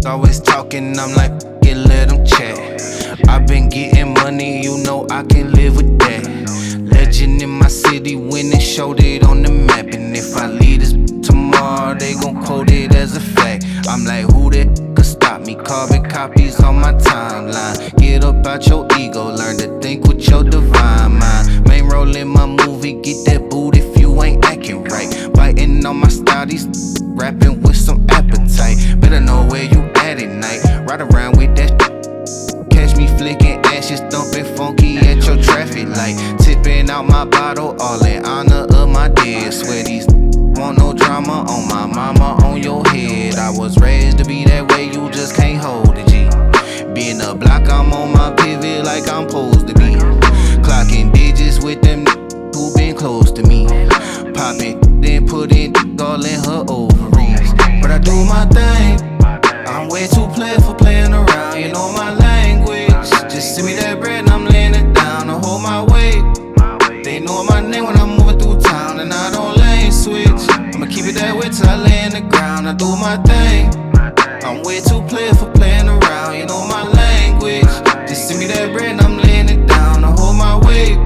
always talking, I'm like, yeah, let them chat. I've been getting money, you know I can live with that. Legend in my city, winning, showed it on the map. And if I leave this tomorrow, they gon' quote it as a fact. I'm like, who that could stop me? Carbon copies on my timeline. Get up out your ego, learn to think with your divine mind. Main role in my movie, get that boot if you ain't acting right. Biting on my style, these rapping with some appetite. Better know where you at night. Ride around with that. Catch me flicking ashes, thumping funky at your traffic light. Tipping out my bottle, all in honor of my dead. Swear these want no drama on my mama, on your head. I was raised to be that way, you just can't hold it, G. Being a block, I'm on my pivot like I'm supposed to be. Clocking digits with them who been close to me. Popping, then putting all in her ovaries. But I do my thing. I'm way too played for playing around, you know my language. Just send me that bread and I'm laying it down to hold my weight. They know my name when I'm moving through town and I don't lane switch. I'ma keep it that way till I lay in the ground, I do my thing. I'm way too played for playing around, you know my language. Just send me that bread and I'm laying it down to hold my weight.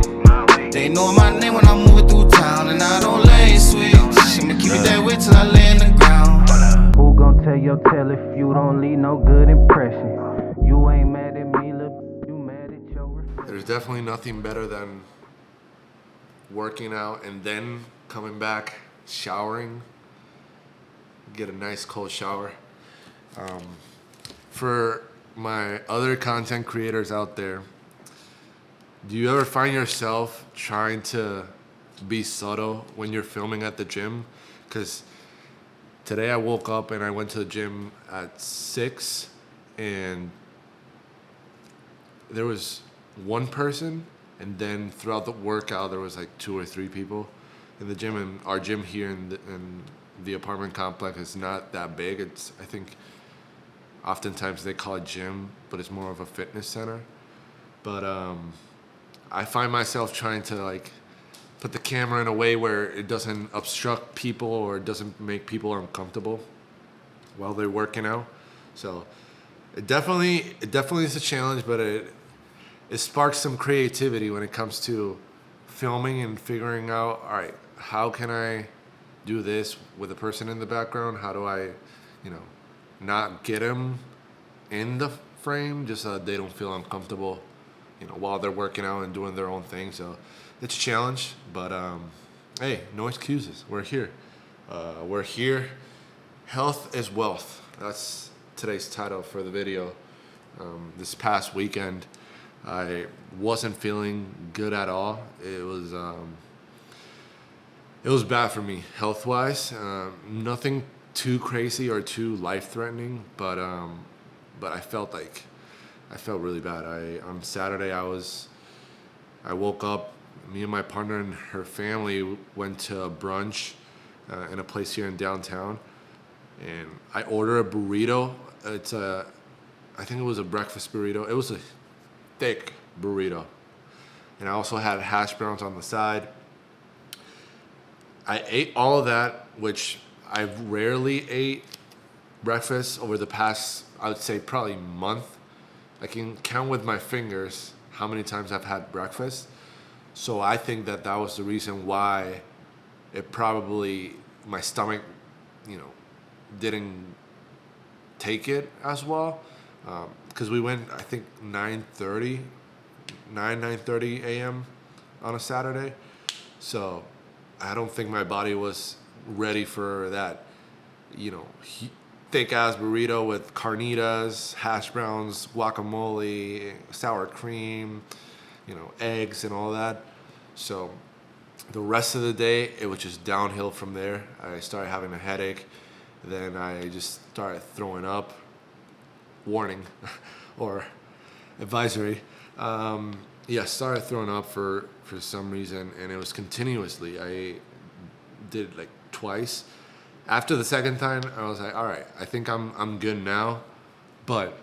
They know my name when I'm moving through town and I don't lane switch. I'ma keep it that way till I lay in the ground. Who gon' tell your tale if you don't leave no good impression? You ain't mad at me, look, you mad at your reflection. There's definitely nothing better than working out and then coming back, showering, get a nice cold shower. For my other content creators out there, do you ever find yourself trying to be subtle when you're filming at the gym? Because today I woke up and I went to the gym at 6 and there was one person, and then throughout the workout there was like 2 or 3 people in the gym. And our gym here in the apartment complex is not that big. It's, I think oftentimes they call it gym, but it's more of a fitness center. But I find myself trying to like put the camera in a way where it doesn't obstruct people or it doesn't make people uncomfortable while they're working out. So it definitely is a challenge, but it sparks some creativity when it comes to filming and figuring out, all right, how can I do this with a person in the background? How do I, not get them in the frame just so that they don't feel uncomfortable, while they're working out and doing their own thing. So it's a challenge, but hey, no excuses. We're here. We're here. Health is wealth. That's today's title for the video. This past weekend, I wasn't feeling good at all. It was bad for me health-wise. Nothing too crazy or too life-threatening, but I felt really bad. On Saturday I woke up. Me and my partner and her family went to a brunch in a place here in downtown, and I ordered a burrito. I think it was a breakfast burrito. It was a thick burrito, and I also had hash browns on the side. I ate all of that, which I've rarely ate breakfast over the past, I would say, probably month. I can count with my fingers how many times I've had breakfast. So I think that was the reason why my stomach, didn't take it as well. Because we went, I think, 9:30 a.m. on a Saturday. So I don't think my body was ready for that, thick-ass burrito with carnitas, hash browns, guacamole, sour cream, eggs and all that. So the rest of the day, it was just downhill from there. I started having a headache. Then I just started throwing up. Warning or advisory. Started throwing up for some reason, and it was continuously. I did it like twice. After the second time, I was like, all right, I think I'm good now. But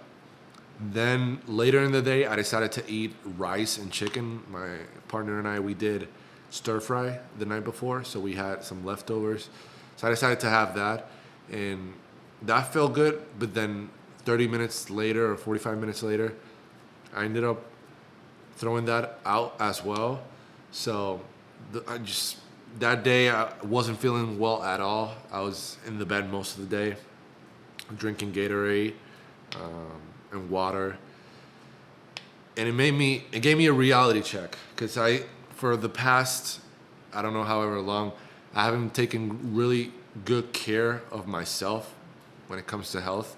then later in the day, I decided to eat rice and chicken. My partner and I, we did stir fry the night before, so we had some leftovers. So I decided to have that, and that felt good. But then 30 minutes later or 45 minutes later, I ended up throwing that out as well. So that day I wasn't feeling well at all. I was in the bed most of the day, drinking Gatorade and water. And it gave me a reality check, because for the past, I don't know however long, I haven't taken really good care of myself when it comes to health.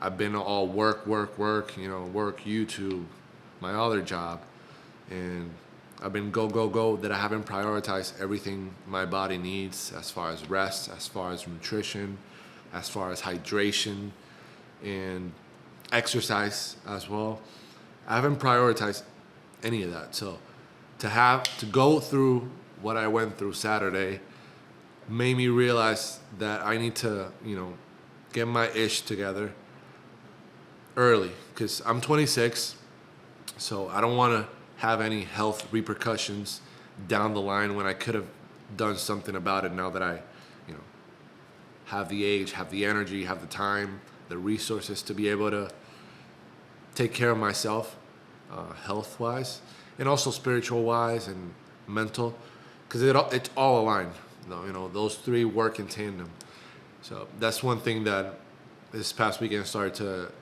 I've been all work, YouTube, my other job, and I've been go, that I haven't prioritized everything my body needs as far as rest, as far as nutrition, as far as hydration, and exercise as well. I haven't prioritized any of that. So to go through what I went through Saturday made me realize that I need to, get my ish together early, because I'm 26, so I don't want to have any health repercussions down the line when I could have done something about it now that I, have the age, have the energy, have the time, the resources to be able to take care of myself, health-wise, and also spiritual-wise and mental, because it's all aligned. Those three work in tandem. So that's one thing that this past weekend started to,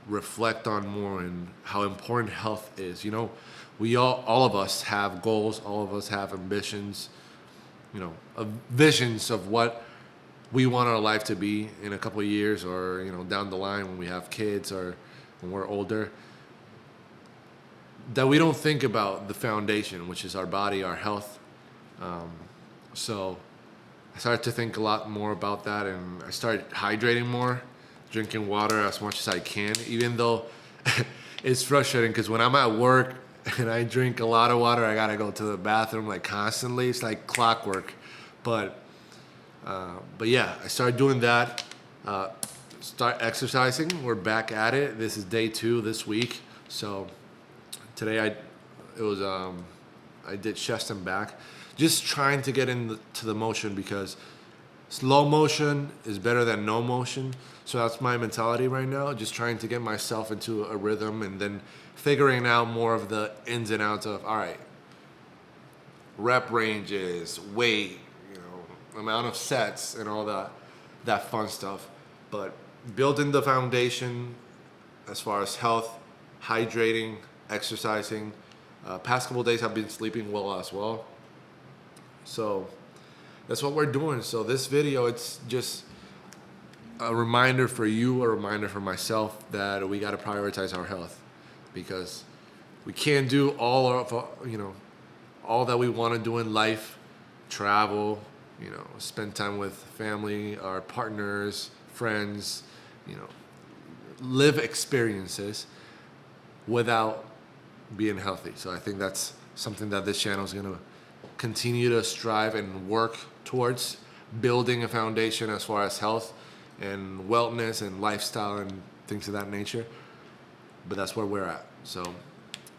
reflect on more, and how important health is. We all of us have goals, all of us have ambitions, visions of what we want our life to be in a couple of years, or down the line when we have kids or when we're older, that we don't think about the foundation, which is our body, our health. So I started to think a lot more about that, and I started hydrating more, drinking water as much as I can, even though it's frustrating, because when I'm at work and I drink a lot of water, I gotta go to the bathroom like constantly. It's like clockwork. But yeah, I started doing that. Start exercising. We're back at it. This is day 2 this week. So today I did chest and back, just trying to get into the motion, because slow motion is better than no motion. So that's my mentality right now, just trying to get myself into a rhythm, and then figuring out more of the ins and outs of, all right, rep ranges, weight, amount of sets, and all that fun stuff. But building the foundation as far as health, hydrating, exercising. Past couple days I've been sleeping well as well. So that's what we're doing. So this video, it's just a reminder for you, a reminder for myself, that we got to prioritize our health, because we can't do all that we want to do in life, travel, spend time with family, our partners, friends, live experiences without being healthy. So I think that's something that this channel is going to continue to strive and work towards, building a foundation as far as health and wellness and lifestyle and things of that nature. But that's where we're at. So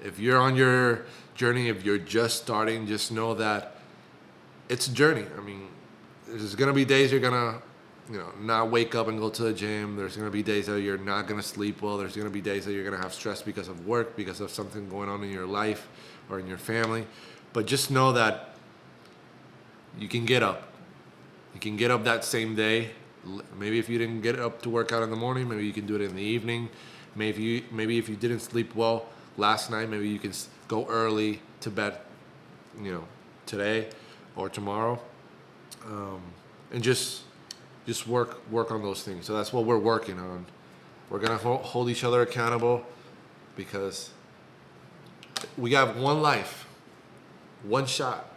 if you're on your journey, if you're just starting, just know that it's a journey. I mean, there's gonna be days you're gonna, not wake up and go to the gym. There's gonna be days that you're not gonna sleep well. There's gonna be days that you're gonna have stress because of work, because of something going on in your life or in your family. But just know that you can get up. You can get up that same day. Maybe if you didn't get up to work out in the morning, maybe you can do it in the evening. Maybe if you didn't sleep well last night, maybe you can go early to bed, today or tomorrow, and just work on those things. So that's what we're working on. We're gonna hold each other accountable, because we got one life, one shot,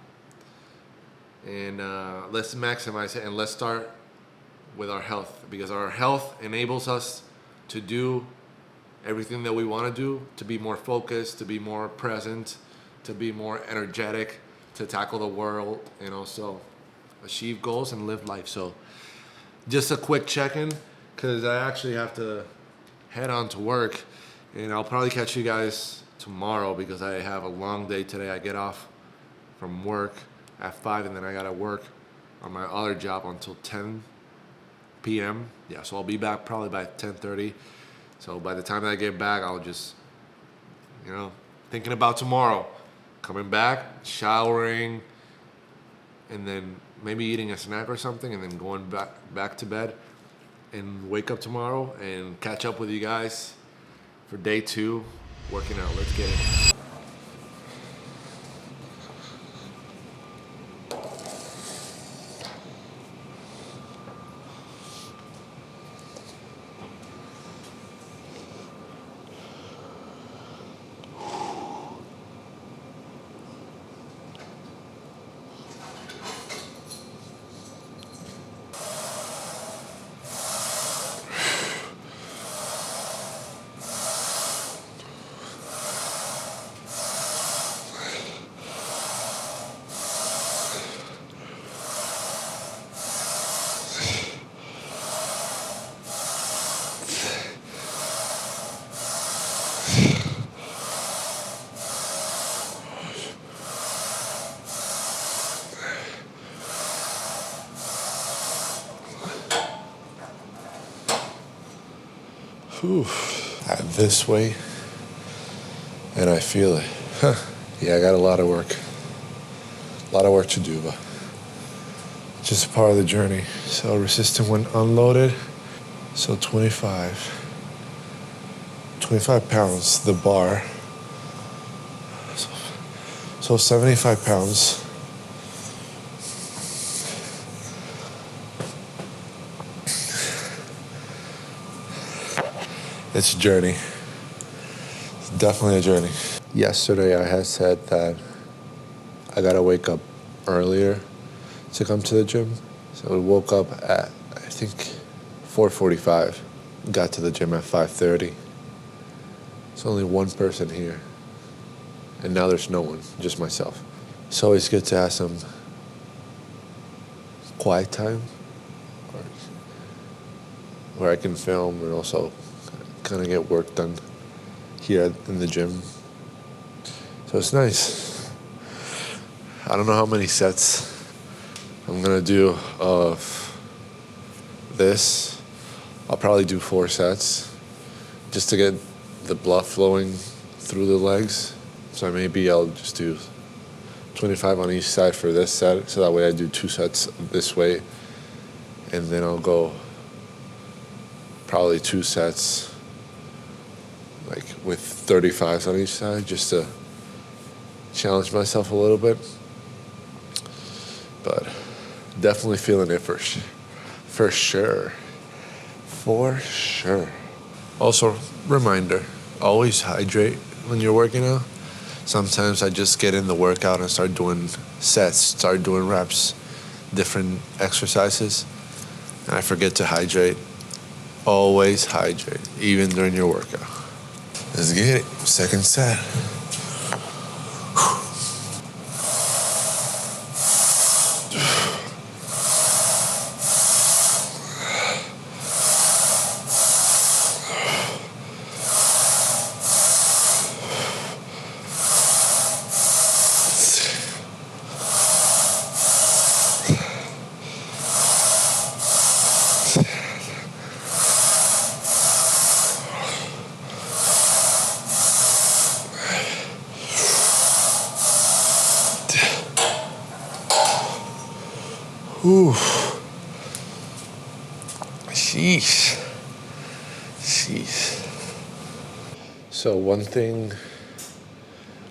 and let's maximize it, and let's start with our health, because our health enables us to do everything that we want to do, to be more focused, to be more present, to be more energetic, to tackle the world, and also achieve goals and live life. So just a quick check-in, because I actually have to head on to work, and I'll probably catch you guys tomorrow, because I have a long day today. I get off from work at 5, and then I gotta work on my other job until 10 p.m. Yeah, so I'll be back probably by 10:30. So by the time I get back, I'll just, thinking about tomorrow, coming back, showering, and then maybe eating a snack or something, and then going back to bed, and wake up tomorrow and catch up with you guys for day 2, working out. Let's get it. Whew. This way, and I feel it. Yeah, I got a lot of work to do, but just a part of the journey. So resistant when unloaded, so 25 pounds, the bar, so 75 pounds. It's a journey. It's definitely a journey. Yesterday I had said that I gotta wake up earlier to come to the gym. So we woke up at, I think, 4:45. Got to the gym at 5:30. There's only one person here. And now there's no one, just myself. It's always good to have some quiet time where I can film and also kind of get work done here in the gym. So it's nice. I don't know how many sets I'm gonna do of this. I'll probably do 4 sets just to get the blood flowing through the legs. So maybe I'll just do 25 on each side for this set, so that way I do 2 sets this way, and then I'll go probably 2 sets like with 35s on each side, just to challenge myself a little bit. But definitely feeling it for sure. Also, reminder, always hydrate when you're working out. Sometimes I just get in the workout and start doing sets, start doing reps, different exercises, and I forget to hydrate. Always hydrate, even during your workout. Let's get it. Second set. Ooh. Sheesh. So one thing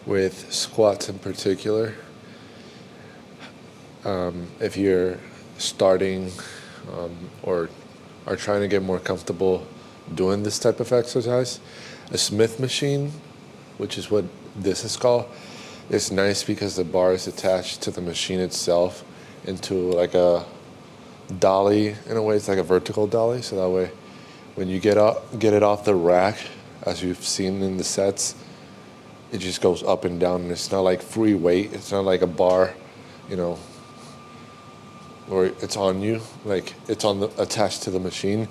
with squats in particular, if you're starting or are trying to get more comfortable doing this type of exercise, a Smith machine, which is what this is called, is nice because the bar is attached to the machine itself into like a dolly. In a way, it's like a vertical dolly, so that way when you get it off the rack, as you've seen in the sets, it just goes up and down, and it's not like free weight. It's not like a bar, where it's on you, like it's attached to the machine.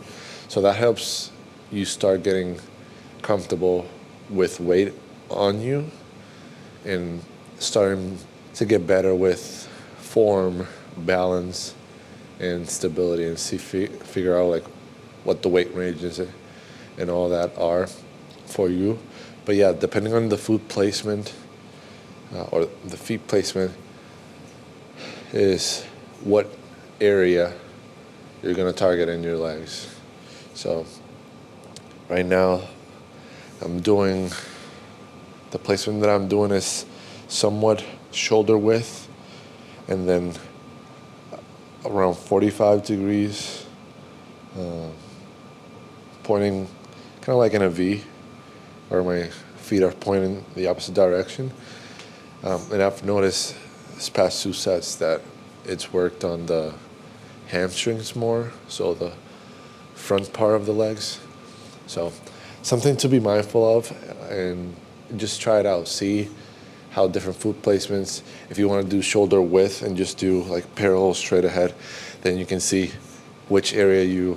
So that helps you start getting comfortable with weight on you and starting to get better with form, balance, and stability, and figure out like what the weight ranges and all that are for you. But yeah, depending on the foot placement or the feet placement is what area you're going to target in your legs. So right now the placement that I'm doing is somewhat shoulder width, and then around 45 degrees, pointing kind of like in a V, where my feet are pointing the opposite direction. And I've noticed this past 2 sets that it's worked on the hamstrings more, so the front part of the legs. So something to be mindful of, and just try it out. See how different foot placements, if you want to do shoulder width and just do like parallel straight ahead, then you can see which area you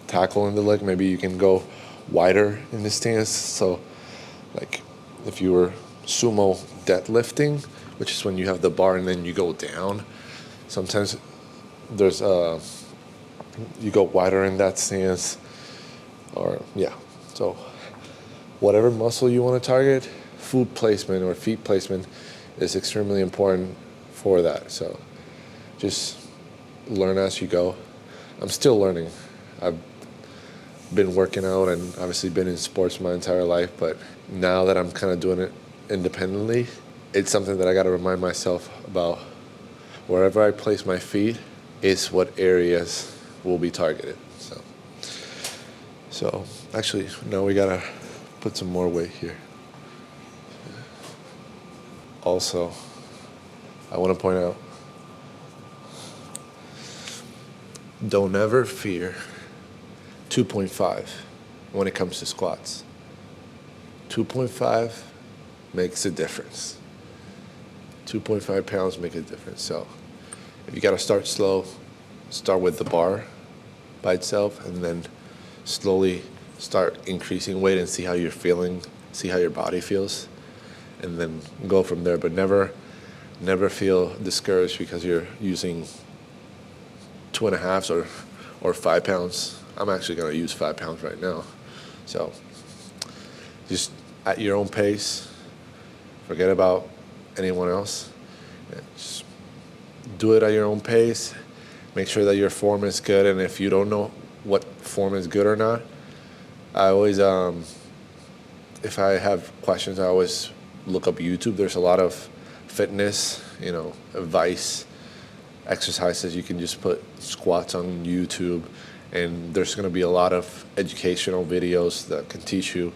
tackle in the leg. Maybe you can go wider in the stance. So like if you were sumo deadlifting, which is when you have the bar and then you go down, sometimes there's you go wider in that stance, or yeah. So whatever muscle you want to target, foot placement or feet placement is extremely important for that. So just learn as you go. I'm still learning. I've been working out and obviously been in sports my entire life, but now that I'm kind of doing it independently, it's something that I got to remind myself about. Wherever I place my feet is what areas will be targeted. So actually, now we got to put some more weight here. Also, I want to point out, don't ever fear 2.5 when it comes to squats. 2.5 makes a difference. 2.5 pounds make a difference. So if you got to start slow, start with the bar by itself, and then slowly start increasing weight and see how you're feeling, see how your body feels, and then go from there. But never feel discouraged because you're using 2.5 or 5 pounds. I'm actually going to use 5 pounds right now. So just at your own pace, forget about anyone else. Just do it at your own pace. Make sure that your form is good, and if you don't know what form is good or not, I always, if I have questions, I always look up YouTube. There's a lot of fitness, advice, exercises. You can just put squats on YouTube, and there's going to be a lot of educational videos that can teach you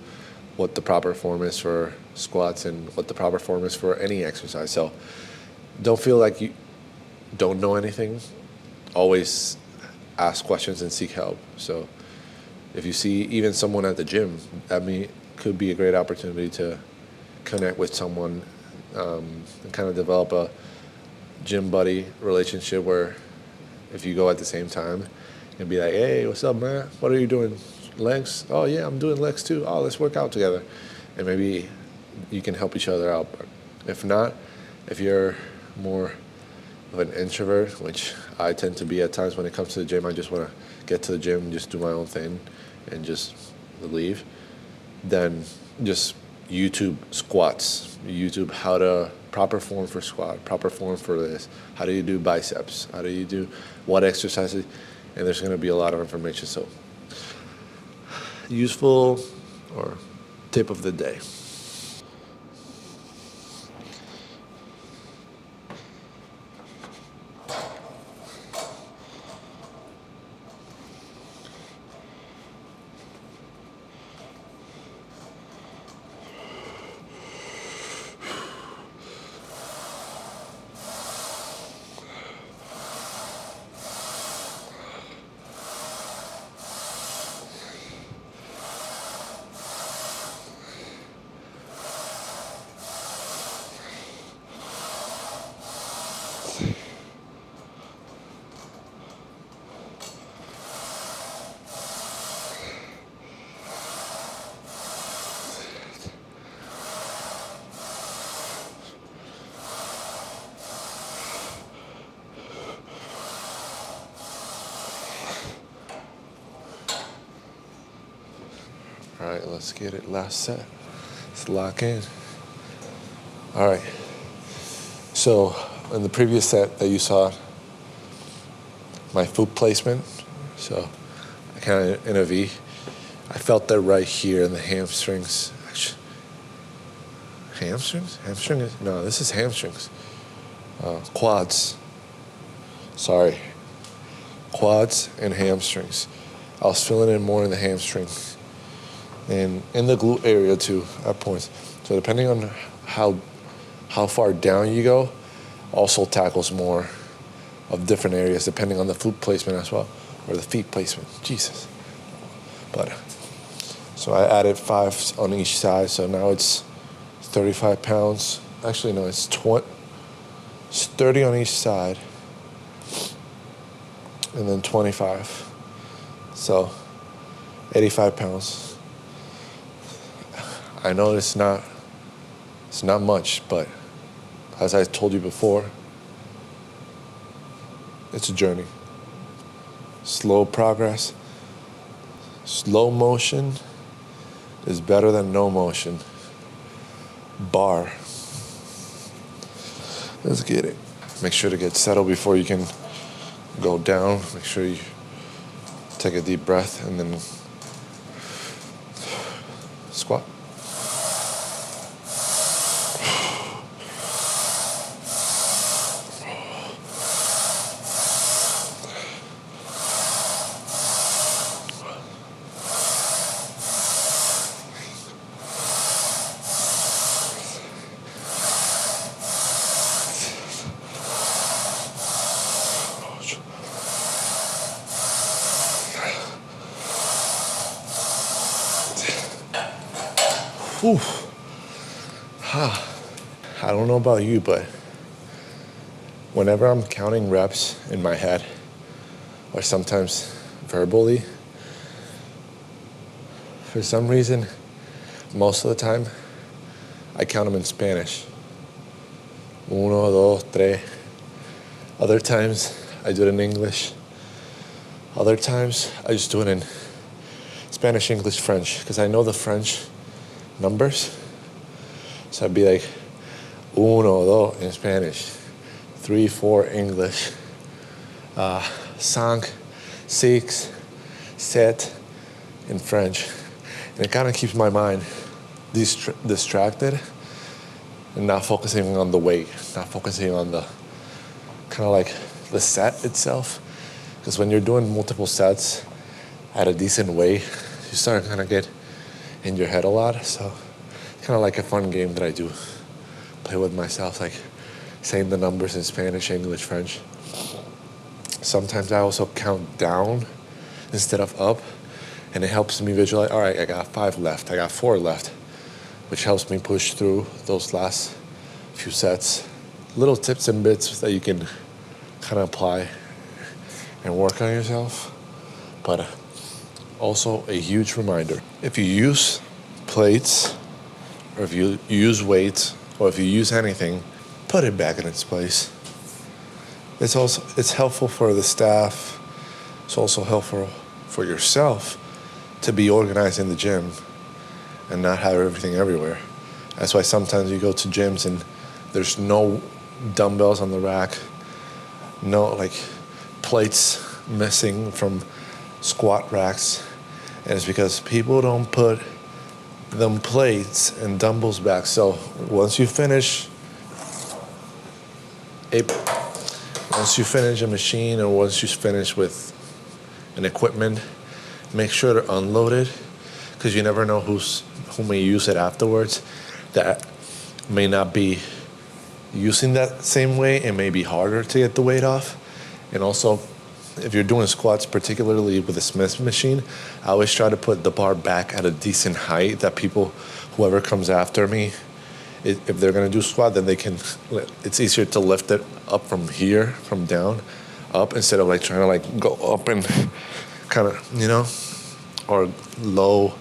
what the proper form is for squats and what the proper form is for any exercise. So don't feel like you don't know anything. Always ask questions and seek help. So if you see even someone at the gym, could be a great opportunity to connect with someone and kind of develop a gym buddy relationship, where if you go at the same time, and be like, hey, what's up, man? What are you doing? Legs? Oh, yeah, I'm doing legs too. Oh, let's work out together. And maybe you can help each other out. But if not, if you're more of an introvert, which I tend to be at times when it comes to the gym, I just want to get to the gym, just do my own thing, and just leave, then just YouTube squats. YouTube how to proper form for squat, proper form for this. How do you do biceps? How do you do what exercises? And there's going to be a lot of information. So useful or tip of the day. All right, let's get it. Last set. Let's lock in. All right. So in the previous set that you saw, my foot placement, so I kind of in a V. I felt that right here in the hamstrings. Actually, hamstrings? No, this is hamstrings. Quads. Sorry. Quads and hamstrings. I was feeling it more in the hamstrings and in the glute area too at points. So depending on how far down you go, also tackles more of different areas depending on the foot placement as well, or the feet placement. Jesus. But so I added 5 on each side, so now it's 35 pounds. Actually, no, it's 30 on each side, and then 25. So 85 pounds. I know it's not much, but as I told you before, it's a journey. Slow progress. Slow motion is better than no motion. Bar. Let's get it. Make sure to get settled before you can go down. Make sure you take a deep breath and then squat. Whew. I don't know about you, but whenever I'm counting reps in my head, or sometimes verbally, for some reason, most of the time, I count them in Spanish. Uno, dos, tres. Other times, I do it in English. Other times, I just do it in Spanish, English, French, because I know the French numbers. So I'd be like, uno, dos in Spanish, 3, 4 English, cinq, six, sept in French. And it kind of keeps my mind distracted and not focusing on the weight, not focusing on the kind of like the set itself. Because when you're doing multiple sets at a decent weight, you start to kind of get in your head a lot. So kind of like a fun game that I do, play with myself, like saying the numbers in Spanish, English, French. Sometimes I also count down instead of up, and it helps me visualize, all right, I got 5 left, I got 4 left, which helps me push through those last few sets. Little tips and bits that you can kind of apply and work on yourself. But also a huge reminder, if you use plates, or if you use weights, or if you use anything, put it back in its place. It's helpful for the staff. It's also helpful for yourself to be organized in the gym and not have everything everywhere. That's why sometimes you go to gyms and there's no dumbbells on the rack, no like plates missing from squat racks. And it's because people don't put them plates and dumbbells back. So once you finish a machine, or once you finish with an equipment, make sure to unload it, because you never know who may use it afterwards that may not be using that same weight. It may be harder to get the weight off. And also, if you're doing squats, particularly with a Smith machine, I always try to put the bar back at a decent height that whoever comes after me, if they're going to do squat, then it's easier to lift it up from here, from down, up, instead of like trying to like go up and kind of, or low.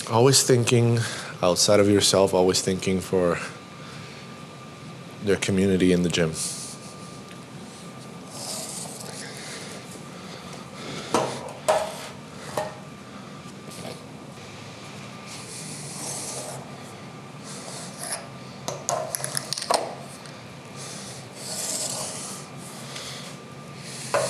Always thinking outside of yourself, always thinking for their community in the gym. All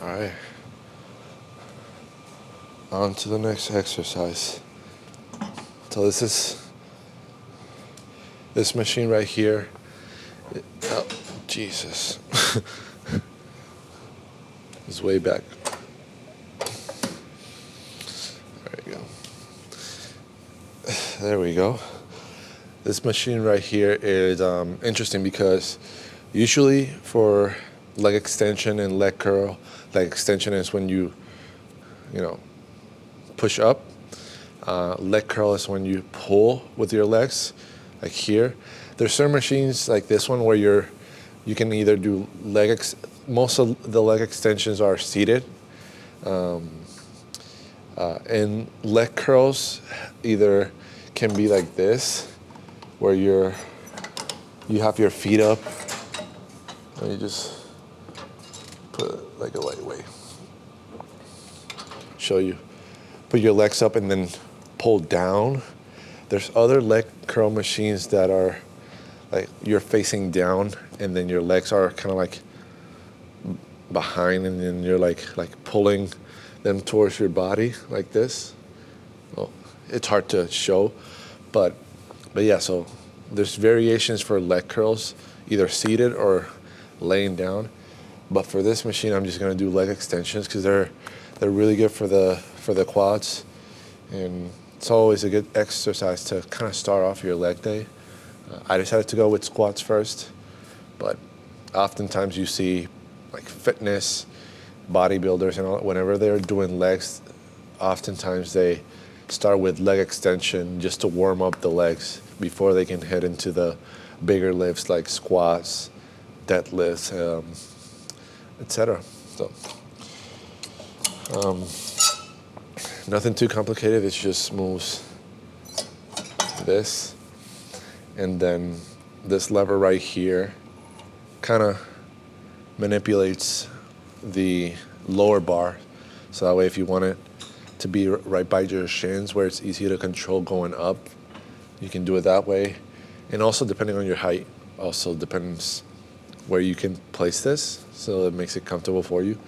right. On to the next exercise. So this machine right here. Oh, Jesus. It's way back. There you go. There we go. This machine right here is interesting because usually for leg extension and leg curl, leg extension is when you push up. Leg curl is when you pull with your legs, like here. There's certain machines like this one where you can either do most of the leg extensions are seated, and leg curls either can be like this, where you have your feet up, and you just put it like a lightweight. Show you. Put your legs up and then pull down. There's other leg curl machines that are like you're facing down and then your legs are kind of like behind and then you're like pulling them towards your body like this. Well, it's hard to show, but yeah, so there's variations for leg curls, either seated or laying down. But for this machine, I'm just gonna do leg extensions because they're really good for the quads, and it's always a good exercise to kind of start off your leg day. I decided to go with squats first, but oftentimes you see like fitness bodybuilders and all, whenever they're doing legs, oftentimes they start with leg extension just to warm up the legs before they can head into the bigger lifts like squats, deadlifts, etc. So nothing too complicated. It just moves this, and then this lever right here kind of manipulates the lower bar, so that way if you want it to be right by your shins where it's easy to control going up, you can do it that way. And also depending on your height, also depends where you can place this, so it makes it comfortable for you.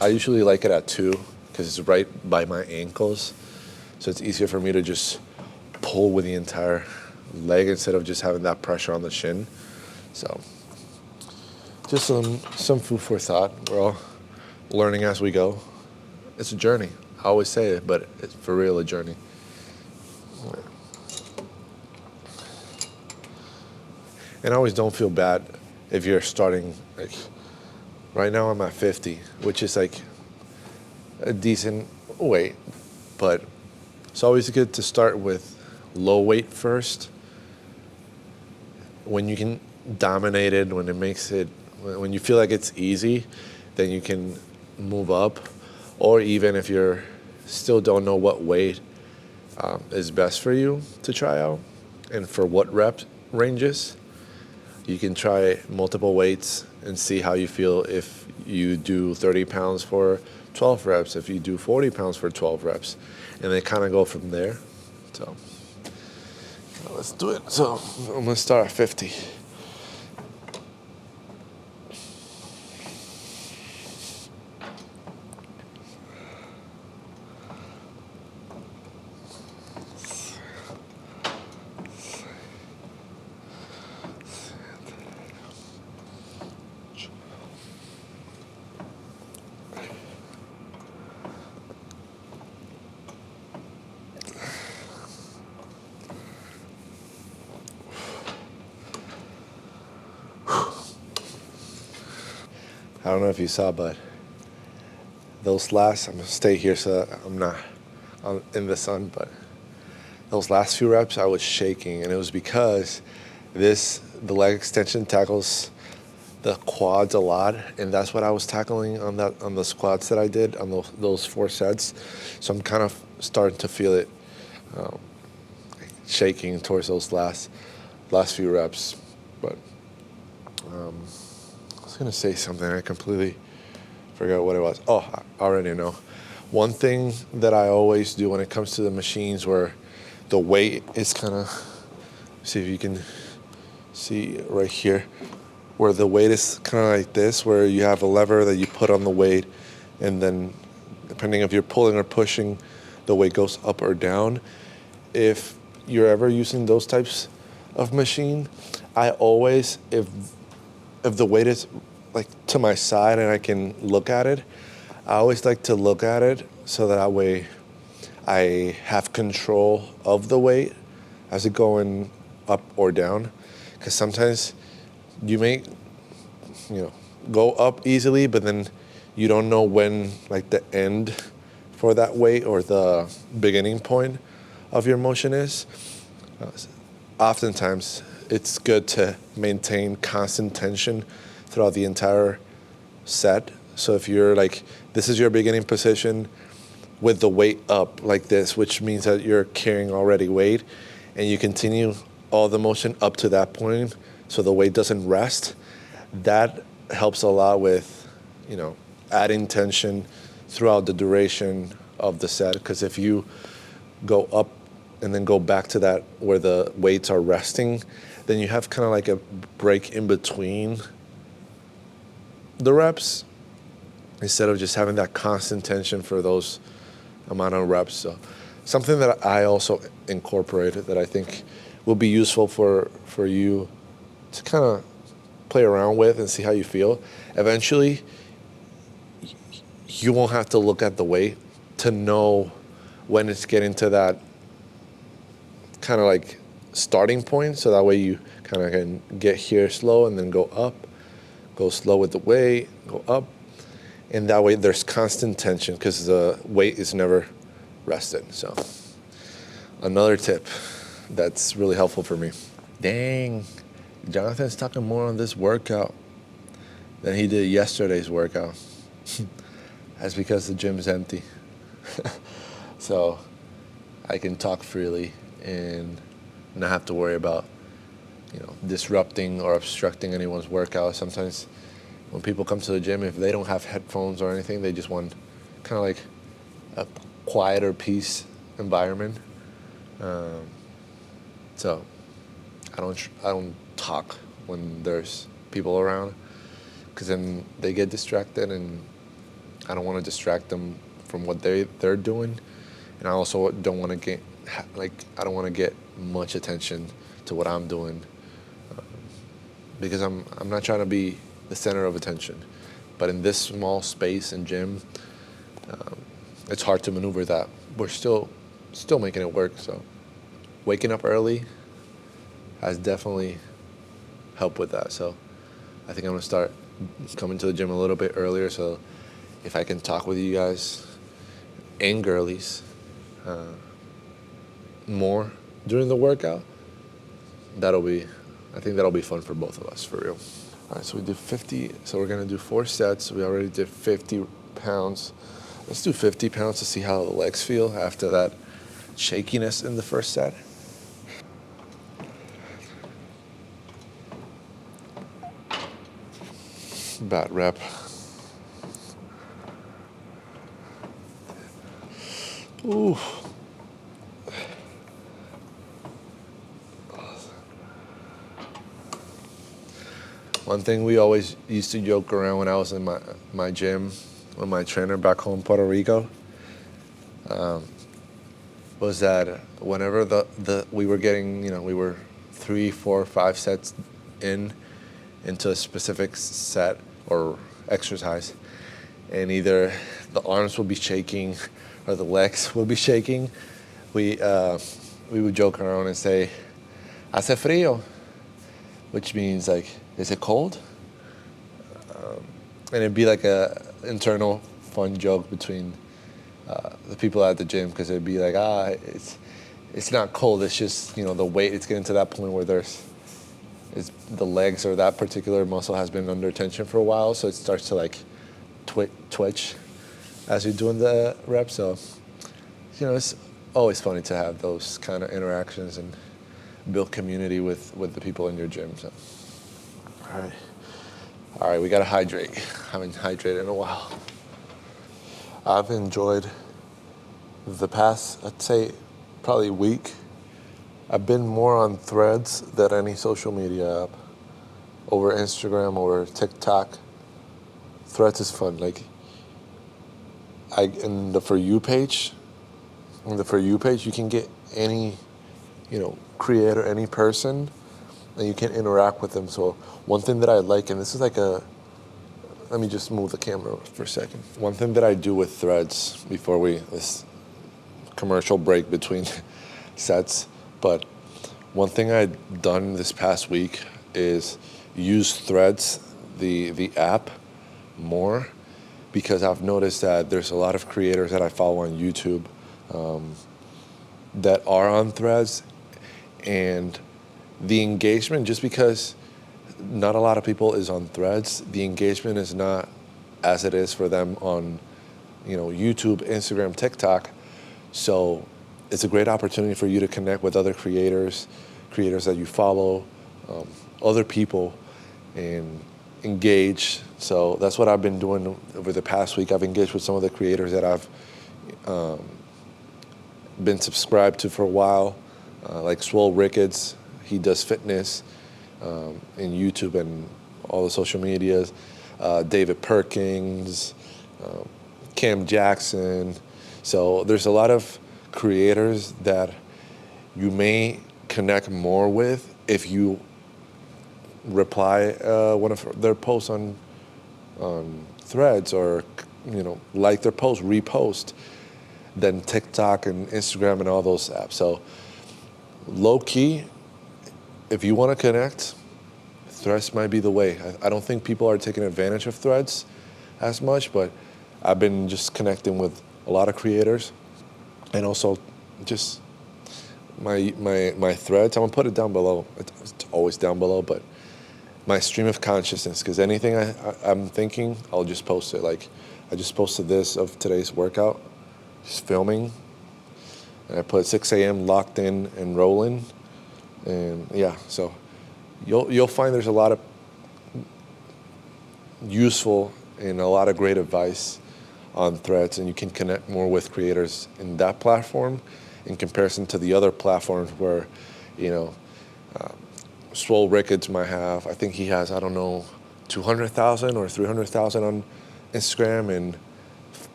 I usually like it at 2 because it's right by my ankles, so it's easier for me to just pull with the entire leg instead of just having that pressure on the shin. So just some food for thought. We're all learning as we go. It's a journey. I always say it, but it's for real a journey. And I always don't feel bad if you're starting, like, right now I'm at 50, which is like a decent weight, but it's always good to start with low weight first. When you can dominate it, when you feel like it's easy, then you can move up. Or even if you're still don't know what weight is best for you to try out and for what rep ranges, you can try multiple weights and see how you feel if you do 30 pounds for 12 reps, if you do 40 pounds for 12 reps, and then kind of go from there. So let's do it. So I'm gonna start at 50. I don't know if you saw, but I'm gonna stay here so I'm not in the sun, but those last few reps I was shaking, and it was because the leg extension tackles the quads a lot, and that's what I was tackling on the squats that I did on those 4 sets. So I'm kind of starting to feel it shaking towards those last few reps, but was gonna say something. I completely forgot what it was. Oh, I already know. One thing that I always do when it comes to the machines where the weight is kind of, see if you can see right here, where the weight is kind of like this, where you have a lever that you put on the weight, and then depending if you're pulling or pushing, the weight goes up or down. If you're ever using those types of machine, I always, if the weight is like to my side and I can look at it, I always like to look at it so that way I have control of the weight as it going up or down. Because sometimes you may, go up easily, but then you don't know when like the end for that weight or the beginning point of your motion is. Oftentimes, it's good to maintain constant tension throughout the entire set. So if you're like, this is your beginning position with the weight up like this, which means that you're carrying already weight, and you continue all the motion up to that point so the weight doesn't rest, that helps a lot with, adding tension throughout the duration of the set. Because if you go up and then go back to that where the weights are resting, then you have kind of like a break in between the reps instead of just having that constant tension for those amount of reps. So something that I also incorporated that I think will be useful for you to kind of play around with and see how you feel. Eventually, you won't have to look at the weight to know when it's getting to that kind of like starting point, so that way you kind of can get here slow and then go up, go slow with the weight, go up, and that way there's constant tension because the weight is never rested. So another tip that's really helpful for me. Dang, Jonathan's talking more on this workout than he did yesterday's workout. That's because the gym's empty. So I can talk freely and not have to worry about, disrupting or obstructing anyone's workout. Sometimes when people come to the gym, if they don't have headphones or anything, they just want kind of like a quieter peace environment. So I don't talk when there's people around, because then they get distracted, and I don't want to distract them from what they're doing, and I also don't want to get much attention to what I'm doing, because I'm not trying to be the center of attention. But in this small space and gym, it's hard to maneuver that. We're still making it work. So waking up early has definitely helped with that. So I think I'm gonna start coming to the gym a little bit earlier, so if I can talk with you guys and girlies more during the workout, I think that'll be fun for both of us, for real. All right, so we did 50, so we're gonna do 4 sets. We already did 50 pounds. Let's do 50 pounds to see how the legs feel after that shakiness in the first set. Bad rep. Ooh. One thing we always used to joke around when I was in my gym with my trainer back home in Puerto Rico, was that whenever we were getting, we were 3, 4, 5 sets into a specific set or exercise, and either the arms would be shaking or the legs would be shaking, we would joke around and say, "Hace frío," which means like, is it cold? And it'd be like a internal fun joke between the people at the gym, because it'd be like, it's not cold, it's just, the weight, it's getting to that point where the legs or that particular muscle has been under tension for a while, so it starts to like twitch as you're doing the reps. So, it's always funny to have those kind of interactions and build community with the people in your gym. So, all right, All right, we gotta hydrate. I haven't hydrated in a while. I've enjoyed the past, I'd say, probably week. I've been more on Threads than any social media app. Over Instagram or TikTok. Threads is fun. Like, in the For You page, you can get any, creator, any person, and you can interact with them. So one thing that I like, and this is like let me just move the camera for a second. One thing that I do with Threads before this commercial break between sets, but one thing I've done this past week is use Threads, the app, more, because I've noticed that there's a lot of creators that I follow on YouTube that are on Threads, and the engagement, just because not a lot of people is on Threads, the engagement is not as it is for them on, YouTube, Instagram, TikTok. So it's a great opportunity for you to connect with other creators that you follow, other people, and engage. So that's what I've been doing over the past week. I've engaged with some of the creators that I've been subscribed to for a while, like Swole Ricketts. He does fitness in YouTube and all the social medias. David Perkins, Cam Jackson. So there's a lot of creators that you may connect more with if you reply one of their posts on Threads, or like their post, repost, than TikTok and Instagram and all those apps. So low key, if you want to connect, Threads might be the way. I don't think people are taking advantage of Threads as much, but I've been just connecting with a lot of creators, and also just my Threads. I'm gonna put it down below. It's always down below, but my stream of consciousness, because anything I'm thinking, I'll just post it. Like, I just posted this of today's workout, just filming, and I put 6 a.m. locked in and rolling, and yeah, so you'll find there's a lot of useful and a lot of great advice on Threads, and you can connect more with creators in that platform in comparison to the other platforms where, Swole Ricketts might have, I think he has, 200,000 or 300,000 on Instagram, and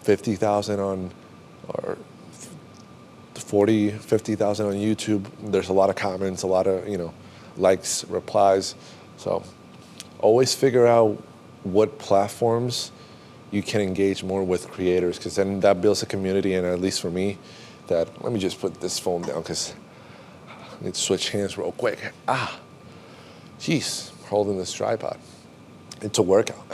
50,000 on, or 50,000 on YouTube. There's a lot of comments, a lot of, likes, replies. So always figure out what platforms you can engage more with creators, because then that builds a community. And at least for me, let me just put this phone down because I need to switch hands real quick. Jeez, holding this tripod. It's a workout.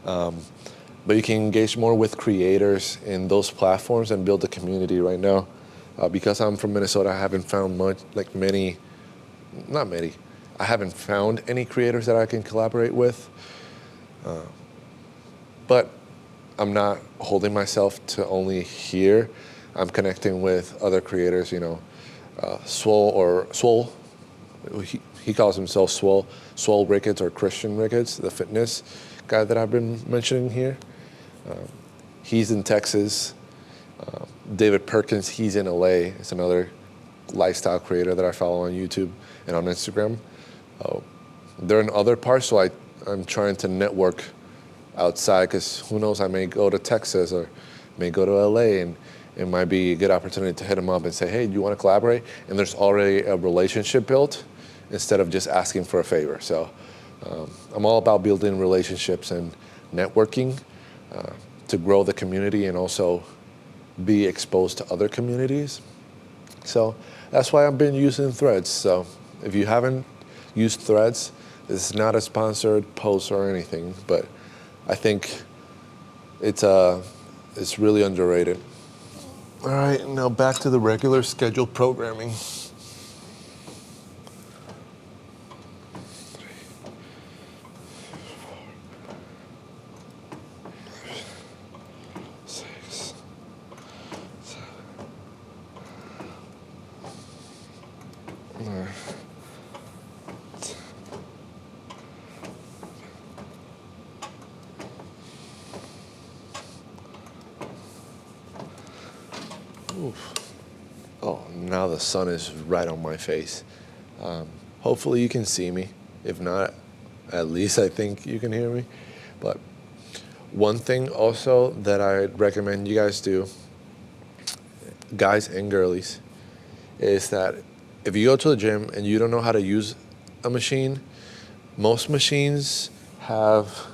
But you can engage more with creators in those platforms and build a community right now. Because I'm from Minnesota, I haven't found I haven't found any creators that I can collaborate with. But I'm not holding myself to only here. I'm connecting with other creators, Swole, he calls himself Swole Ricketts, or Christian Ricketts, the fitness guy that I've been mentioning here. He's in Texas. David Perkins, he's in LA. It's another lifestyle creator that I follow on YouTube and on Instagram. They're in other parts, so I'm trying to network outside, because who knows, I may go to Texas or may go to LA, and it might be a good opportunity to hit them up and say, hey, do you want to collaborate? And there's already a relationship built instead of just asking for a favor. So I'm all about building relationships and networking to grow the community and also be exposed to other communities. So that's why I've been using Threads. So if you haven't used Threads, it's not a sponsored post or anything, but I think it's really underrated. All right, now back to the regular scheduled programming. Oh, now the sun is right on my face. Hopefully you can see me. If not, at least I think you can hear me. But one thing also that I recommend you guys do, guys and girlies, is that if you go to the gym and you don't know how to use a machine, most machines have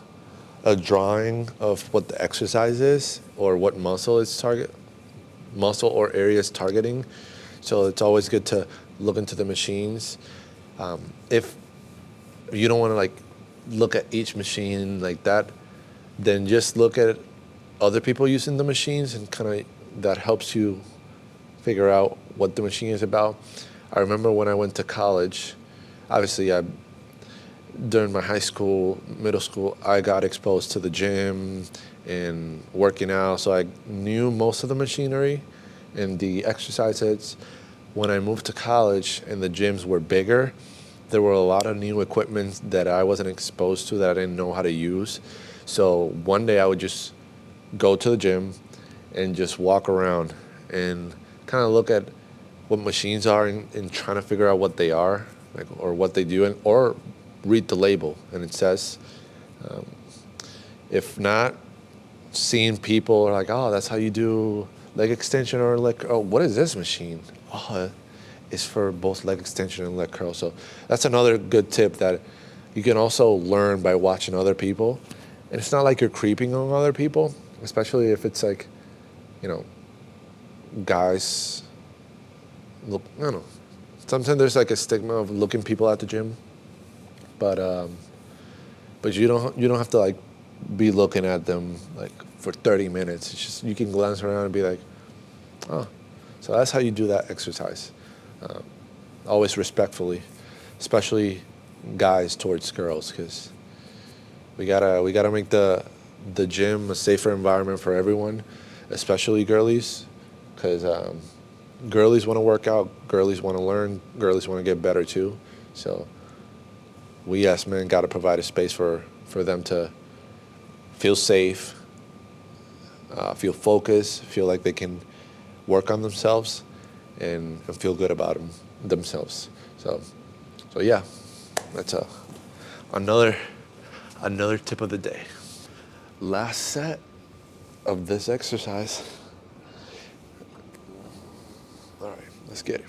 a drawing of what the exercise is or what muscle or area is targeting. So it's always good to look into the machines. If you don't want to like look at each machine like that, then just look at other people using the machines and kind of that helps you figure out what the machine is about. I remember when I went to college, obviously during my high school, middle school, I got exposed to the gym and working out, so I knew most of the machinery and the exercises. When I moved to college and the gyms were bigger, there were a lot of new equipment that I wasn't exposed to that I didn't know how to use. So one day I would just go to the gym and just walk around and kind of look at what machines are and trying to figure out what they are, like, or what they do, or read the label and it says. If not, seeing people are like, oh, that's how you do leg extension, or like, oh, what is this machine? Oh, it's for both leg extension and leg curl. So that's another good tip that you can also learn by watching other people. And it's not like you're creeping on other people, especially if it's like, guys look, I don't know. Sometimes there's like a stigma of looking people at the gym, but you don't have to like be looking at them like for 30 minutes. It's just you can glance around and be like, oh, so that's how you do that exercise. Always respectfully, especially guys towards girls, because we gotta make the gym a safer environment for everyone, especially girlies, because girlies want to work out, girlies want to learn, girlies want to get better too. So we as men got to provide a space for them to feel safe, feel focused, feel like they can work on themselves and feel good about themselves. So yeah, that's another tip of the day. Last set of this exercise. All right, let's get it.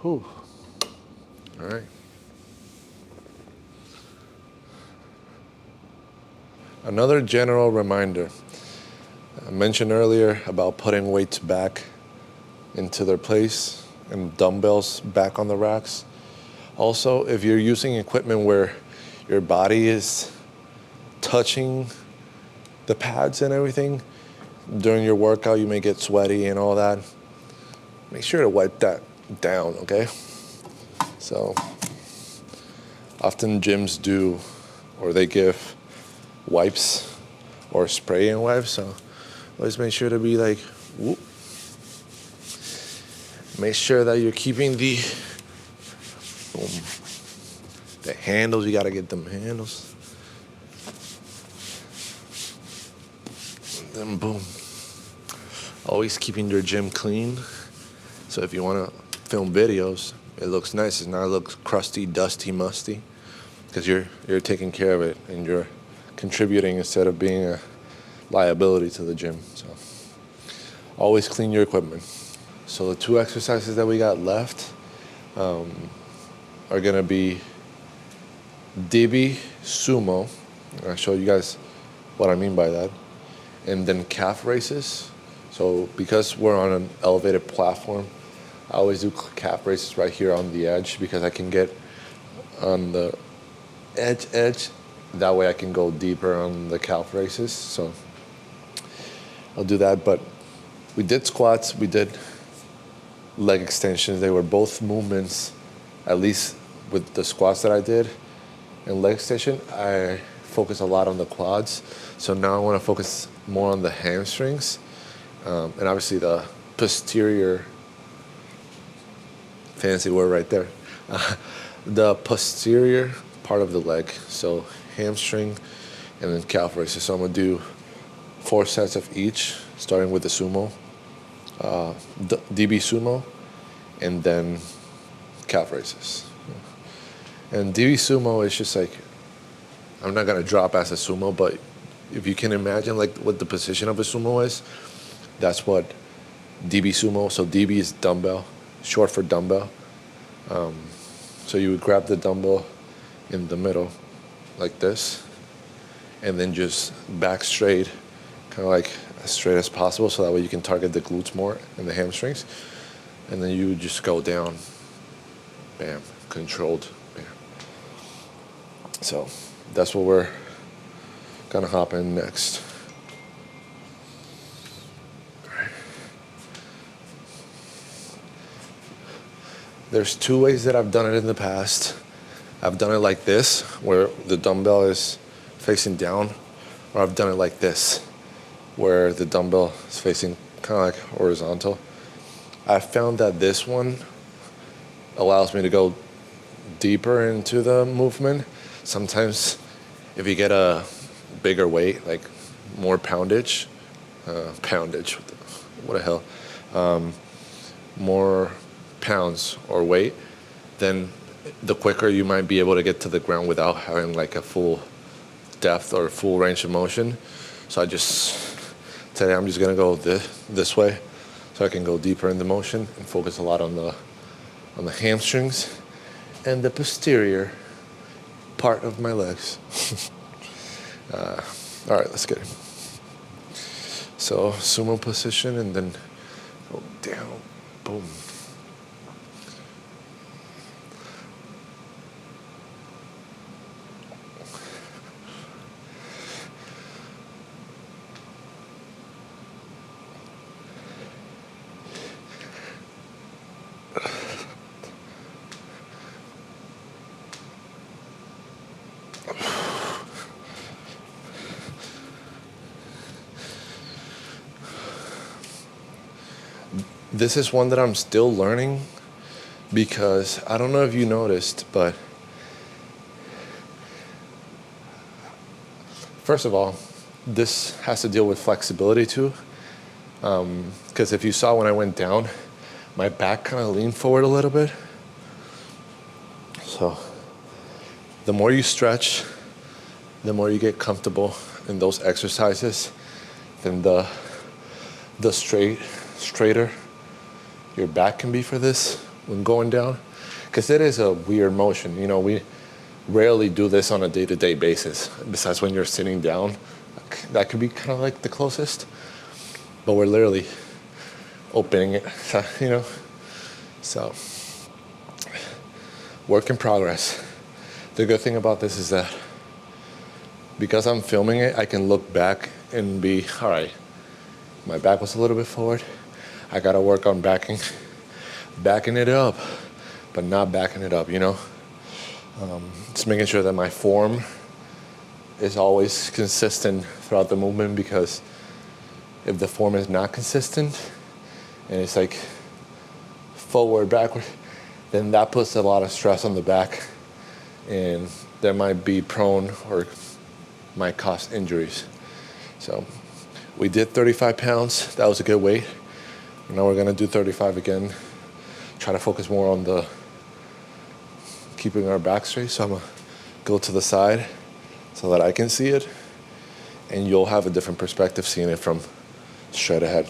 Whew. All right. Another general reminder. I mentioned earlier about putting weights back into their place and dumbbells back on the racks. Also, if you're using equipment where your body is touching the pads and everything, during your workout you may get sweaty and all that. Make sure to wipe that down, okay? So often gyms do, or they give wipes or spray and wipes, so always make sure to be like, whoop. Make sure that you're keeping the handles, you gotta get them handles. Then boom. Always keeping your gym clean. So if you wanna film videos, it looks nice. It's not look crusty, dusty, musty, because you're taking care of it and you're contributing instead of being a liability to the gym. So always clean your equipment. So the two exercises that we got left are gonna be Dibi Sumo. I'll show you guys what I mean by that. And then calf raises. So because we're on an elevated platform, I always do calf raises right here on the edge because I can get on the edge. That way I can go deeper on the calf raises. So I'll do that. But we did squats, we did leg extensions. They were both movements, at least with the squats that I did and leg extension, I focus a lot on the quads. So now I want to focus more on the hamstrings, and obviously the posterior, fancy word right there, the posterior part of the leg. So hamstring and then calf raises. So I'm going to do 4 sets of each, starting with the sumo, DB sumo, and then calf raises. And DB sumo is just like, I'm not gonna drop as a sumo, but if you can imagine like what the position of a sumo is, that's what DB sumo. So DB is dumbbell, short for dumbbell. So you would grab the dumbbell in the middle, like this, and then just back straight, kind of like as straight as possible, so that way you can target the glutes more and the hamstrings. And then you would just go down, bam, controlled, bam. So that's what we're gonna hop in next. There's 2 ways that I've done it in the past. I've done it like this, where the dumbbell is facing down, or I've done it like this, where the dumbbell is facing kind of like horizontal. I found that this one allows me to go deeper into the movement. Sometimes if you get a bigger weight, like more poundage, what the hell, more pounds or weight, then the quicker you might be able to get to the ground without having like a full depth or full range of motion. So today I'm just gonna go this way, so I can go deeper in the motion and focus a lot on the hamstrings and the posterior part of my legs. All right, let's get it. So sumo position and then go down, boom. This is one that I'm still learning, because I don't know if you noticed, but first of all, this has to deal with flexibility too. Because if you saw when I went down, my back kind of leaned forward a little bit. So the more you stretch, the more you get comfortable in those exercises, then the straighter your back can be for this when going down. Because it is a weird motion. You know, we rarely do this on a day-to-day basis, besides when you're sitting down. That could be kind of like the closest. But we're literally opening it, you know. So, work in progress. The good thing about this is that because I'm filming it, I can look back and be, all right, my back was a little bit forward. I gotta work on backing it up, but not backing it up, you know? Just making sure that my form is always consistent throughout the movement, because if the form is not consistent and it's like forward, backward, then that puts a lot of stress on the back, and there might be prone or might cause injuries. So we did 35 pounds. That was a good weight. Now we're gonna do 35 again. Try to focus more on the keeping our back straight. So I'm gonna go to the side so that I can see it, and you'll have a different perspective seeing it from straight ahead.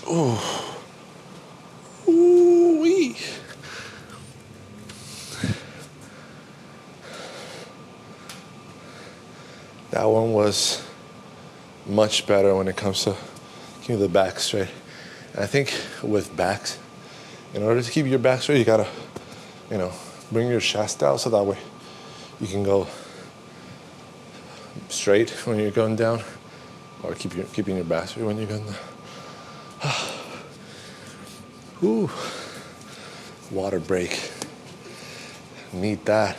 Ooh-wee. That one was much better when it comes to keeping the back straight. And I think with backs, in order to keep your back straight, you gotta, bring your chest out so that way you can go straight when you're going down, or keeping your back straight when you're going down. Ooh, water break. Need that.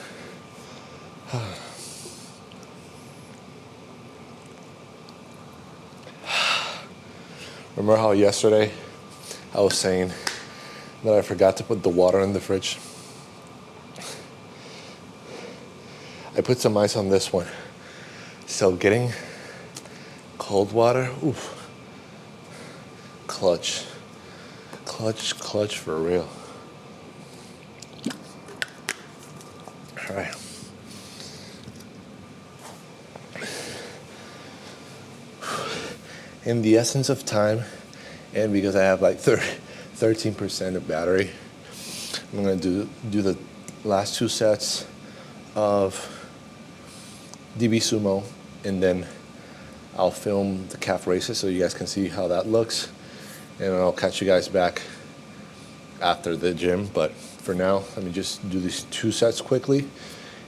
Remember how yesterday I was saying that I forgot to put the water in the fridge? I put some ice on this one. So getting cold water, oof, clutch for real. All right. In the essence of time, and because I have like 13% of battery, I'm gonna do the last 2 sets of DB Sumo, and then I'll film the calf races so you guys can see how that looks, and I'll catch you guys back after the gym. But for now, let me just do these 2 sets quickly,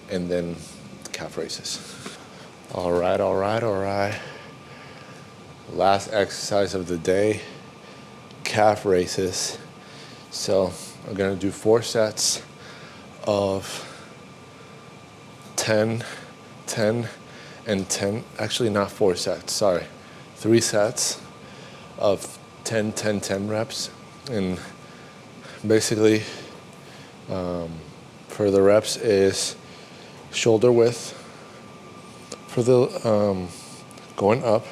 and then the calf races. All right. Last exercise of the day, calf races. So I'm gonna do 4 sets of 10, 10, and 10. Actually, not 4 sets, sorry. 3 sets of 10, 10, 10 reps. And basically, for the reps is shoulder width for the going up,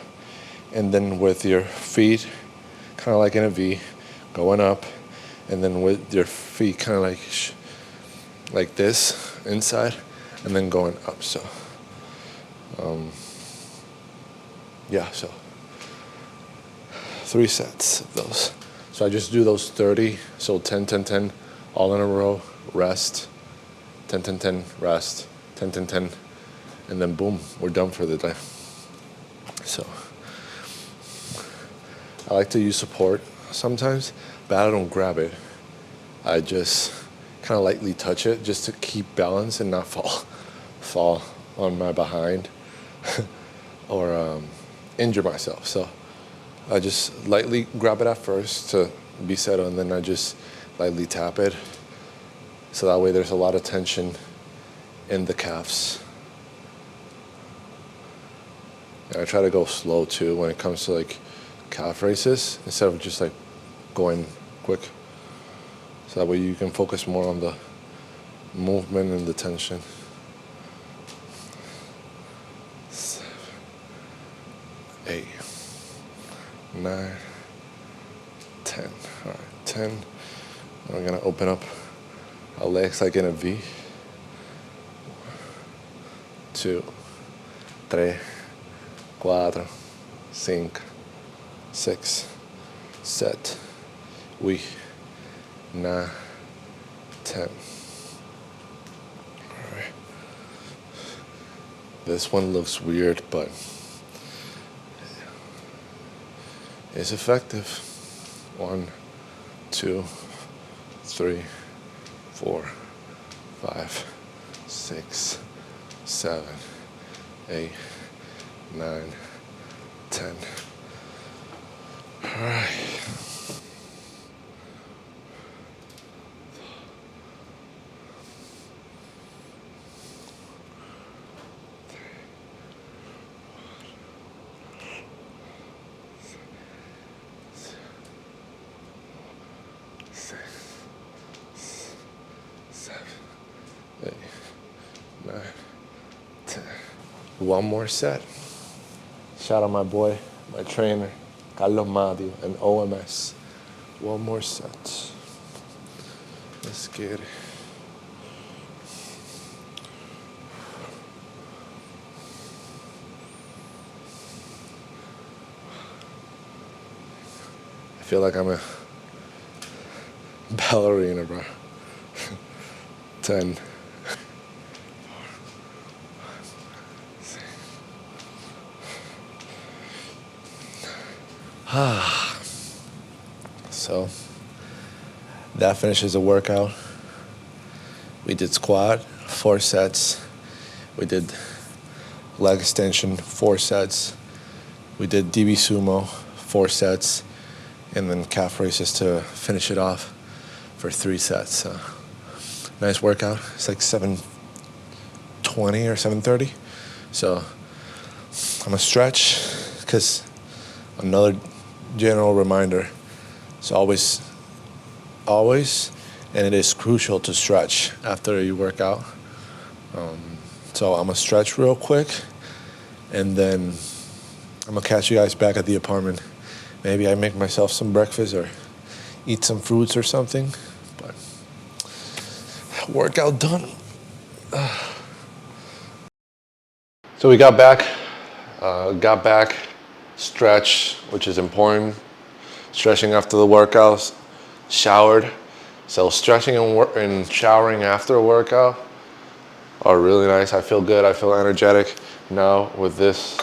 and then with your feet kind of like in a V, going up, and then with your feet kind of like this inside, and then going up. So so 3 sets of those. So I just do those 30, so 10, 10, 10, all in a row, rest, 10, 10, 10, rest, 10, 10, 10, and then boom, we're done for the day. So I like to use support sometimes, but I don't grab it. I just kind of lightly touch it just to keep balance and not fall on my behind or injure myself. So I just lightly grab it at first to be settled, and then I just lightly tap it. So that way there's a lot of tension in the calves. And I try to go slow too when it comes to like calf races, instead of just like going quick. So that way you can focus more on the movement and the tension. 7, 8, 9, 10. All right, 10. We're gonna open up our legs like in a V. 2, 3, 4, 5, 6, 7, 8, 9, 10. All right. This one looks weird, but it's effective. 1, 2, 3, 4, 5, 6, 7, 8, 9, 10. All right. One more set. Shout out my boy, my trainer, Carlos Madio, and OMS. One more set. Let's get it. I feel like I'm a ballerina, bro. 10. So that finishes the workout. We did squat, 4 sets. We did leg extension, 4 sets. We did DB sumo, 4 sets. And then calf raises to finish it off for 3 sets. Nice workout. It's like 7:20 or 7:30. So I'm gonna stretch, because another general reminder, it's always, and it is crucial to stretch after you work out. So I'm gonna stretch real quick, and then I'm gonna catch you guys back at the apartment. Maybe I make myself some breakfast or eat some fruits or something, but workout done. So we got back, stretch, which is important. Stretching after the workouts, showered. So stretching and showering after a workout are really nice. I feel good. I feel energetic now with this,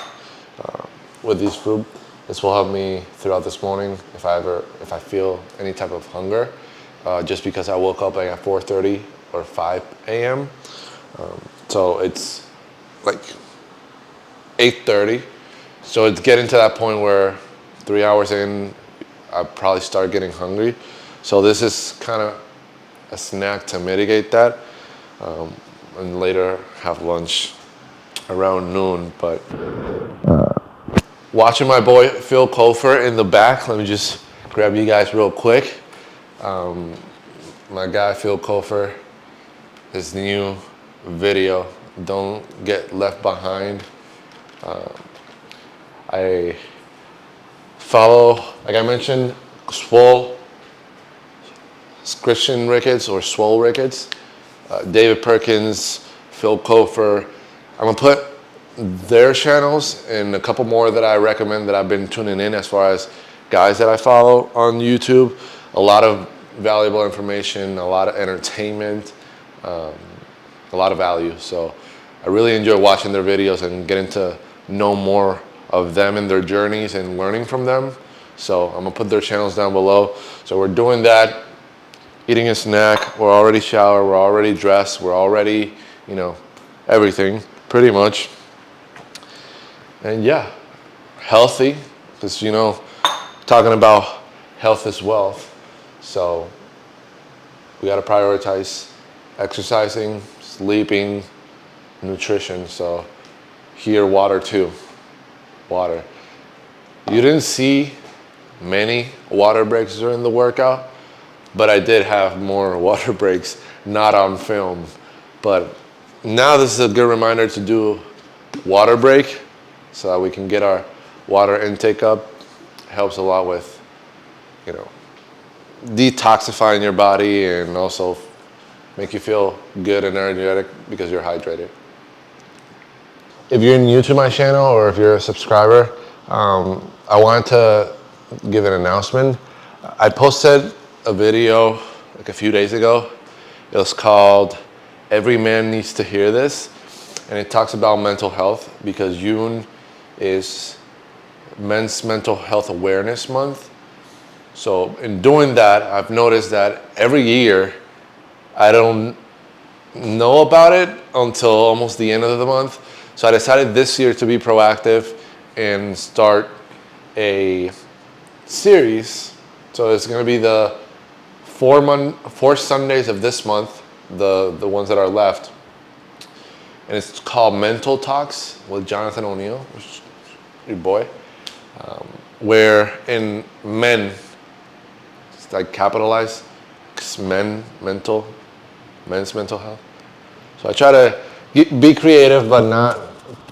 with these fruit. This will help me throughout this morning if I feel any type of hunger, just because I woke up like at 4:30 or 5 a.m. So it's like 8:30. So it's getting to that point where 3 hours in, I probably start getting hungry. So this is kind of a snack to mitigate that, and later have lunch around noon. But watching my boy Phil Kofer in the back. Let me just grab you guys real quick. My guy Phil Kofer, his new video, Don't Get Left Behind. I follow, like I mentioned, Christian Ricketts or Swole Ricketts, David Perkins, Phil Kofer. I'm gonna put their channels and a couple more that I recommend that I've been tuning in as far as guys that I follow on YouTube. A lot of valuable information, a lot of entertainment, a lot of value. So I really enjoy watching their videos and getting to know more of them and their journeys and learning from them. So I'm gonna put their channels down below. So we're doing that, eating a snack, we're already showered, we're already dressed, we're already, everything pretty much. And yeah, healthy, because talking about health is wealth. So we gotta prioritize exercising, sleeping, nutrition. So here, water too. Water. You didn't see many water breaks during the workout, but I did have more water breaks, not on film. But now this is a good reminder to do water break so that we can get our water intake up. Helps a lot with, detoxifying your body and also make you feel good and energetic because you're hydrated. If you're new to my channel or if you're a subscriber, I wanted to give an announcement. I posted a video like a few days ago. It was called Every Man Needs to Hear This. And it talks about mental health because June is Men's Mental Health Awareness Month. So in doing that, I've noticed that every year I don't know about it until almost the end of the month. So I decided this year to be proactive and start a series. So it's gonna be the 4 Sundays of this month, the ones that are left. And it's called Mental Talks with Jonathan O'Neill, which is your boy, where in men, it's like capitalized, men's mental health. So I try to be creative, but not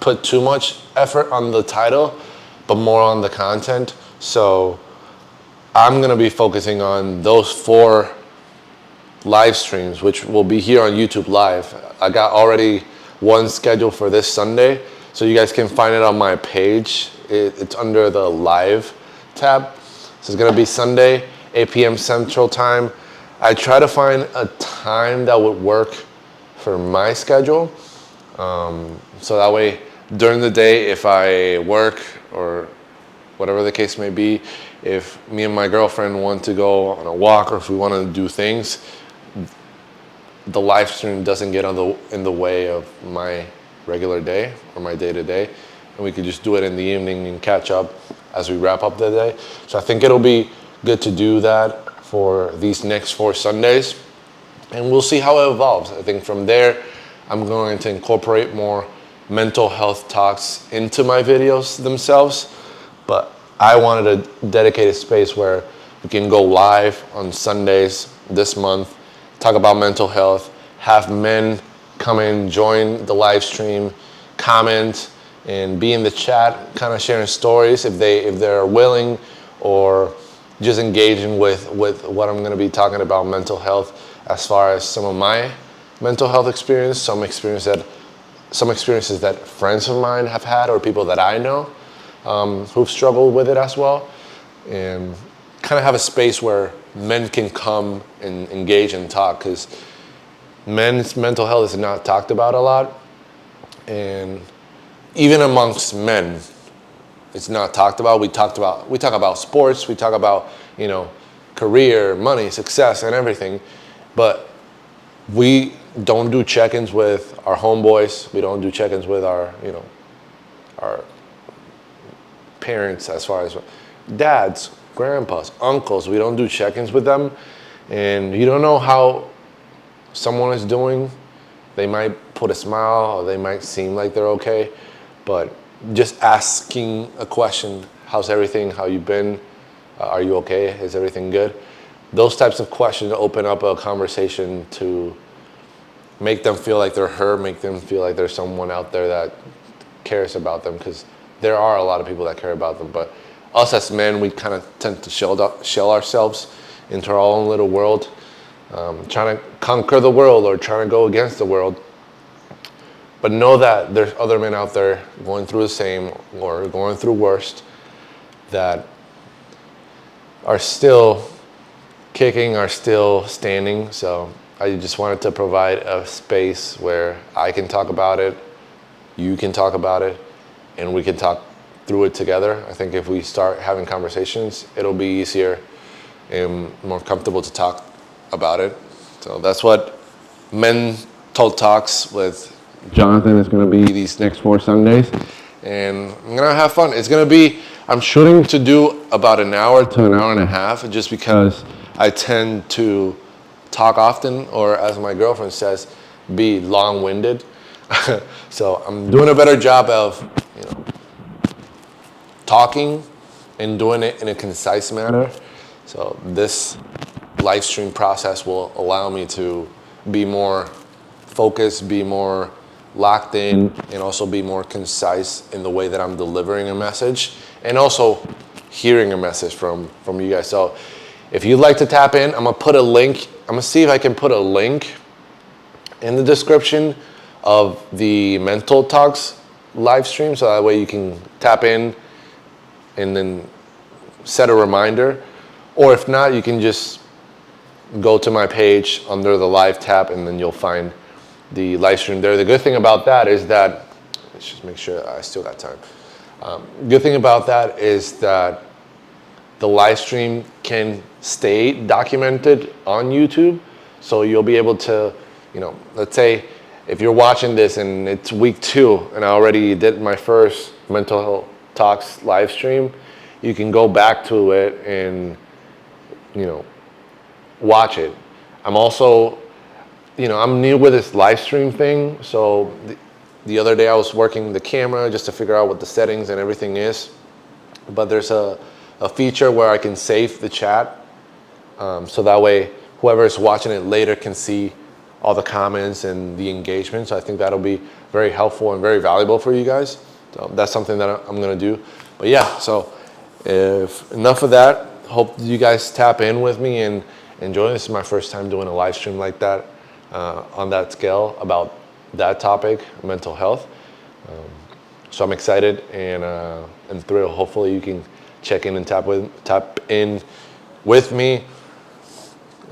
put too much effort on the title, but more on the content. So I'm gonna be focusing on those 4 live streams, which will be here on YouTube Live. I got already one scheduled for this Sunday, so you guys can find it on my page. It's under the live tab. So it's gonna be Sunday, 8 p.m. Central Time. I try to find a time that would work for my schedule. So that way, during the day, if I work or whatever the case may be, if me and my girlfriend want to go on a walk or if we want to do things, the live stream doesn't get in the way of my regular day or my day-to-day, and we could just do it in the evening and catch up as we wrap up the day. So I think it'll be good to do that for these next 4 Sundays, and we'll see how it evolves. I think from there, I'm going to incorporate more mental health talks into my videos themselves, but I wanted a dedicated space where we can go live on Sundays this month, talk about mental health, have men come in, join the live stream, comment, and be in the chat, kind of sharing stories if they're willing, or just engaging with what I'm going to be talking about mental health, as far as some of my mental health experience, some experiences that friends of mine have had or people that I know who've struggled with it as well, and kind of have a space where men can come and engage and talk, because men's mental health is not talked about a lot, and even amongst men, it's not talked about. We talk about sports, we talk about, career, money, success, and everything, but we don't do check-ins with our homeboys. We don't do check-ins with our parents, as far as dads, grandpas, uncles. We don't do check-ins with them, and you don't know how someone is doing. They might put a smile, or they might seem like they're okay, but just asking a question: how's everything? How you been? Are you okay? Is everything good? Those types of questions open up a conversation to make them feel like they're heard, make them feel like there's someone out there that cares about them, because there are a lot of people that care about them. But us as men, we kind of tend to shell ourselves into our own little world, trying to conquer the world or trying to go against the world. But know that there's other men out there going through the same or going through worst, that are still kicking, are still standing. So I just wanted to provide a space where I can talk about it, you can talk about it, and we can talk through it together. I think if we start having conversations, it'll be easier and more comfortable to talk about it. So that's what Mental Talks with Jonathan is going to be these next 4 Sundays. And I'm going to have fun. I'm shooting to do about an hour to an hour and a half, just because I tend to talk often, or as my girlfriend says, be long-winded. So I'm doing a better job of, talking and doing it in a concise manner. So this live stream process will allow me to be more focused, be more locked in, and also be more concise in the way that I'm delivering a message, and also hearing a message from you guys. So if you'd like to tap in, I'm gonna see if I can put a link in the description of the Mental Talks live stream, so that way you can tap in and then set a reminder. Or if not, you can just go to my page under the live tab, and then you'll find the live stream there. The good thing about that is that, let's just make sure I still got time. Good thing about that is that the live stream can stay documented on YouTube. So you'll be able to, let's say if you're watching this and it's week 2 and I already did my first Mental Talks live stream, you can go back to it and, watch it. I'm also, I'm new with this live stream thing. So the other day I was working the camera just to figure out what the settings and everything is. But there's a feature where I can save the chat. So that way whoever is watching it later can see all the comments and the engagement. So I think that'll be very helpful and very valuable for you guys. So that's something that I'm gonna do. But yeah, so if enough of that, hope you guys tap in with me and enjoy. This is my first time doing a live stream like that, on that scale, about that topic, mental health. So I'm excited and thrilled. Hopefully you can check in and tap in with me.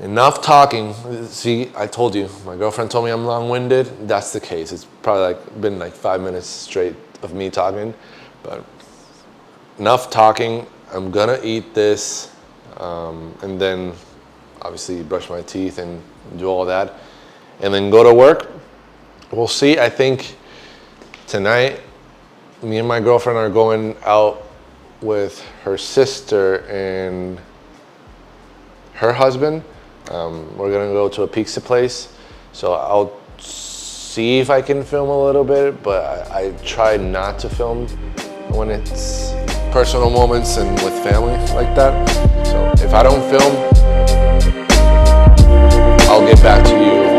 Enough talking. See, I told you, my girlfriend told me I'm long-winded. That's the case. It's probably been 5 minutes straight of me talking, but enough talking. I'm gonna eat this, and then obviously brush my teeth and do all that, and then go to work. We'll see. I think tonight, me and my girlfriend are going out with her sister and her husband. We're gonna go to a pizza place, so I'll see if I can film a little bit, but I try not to film when it's personal moments and with family like that. So if I don't film, I'll get back to you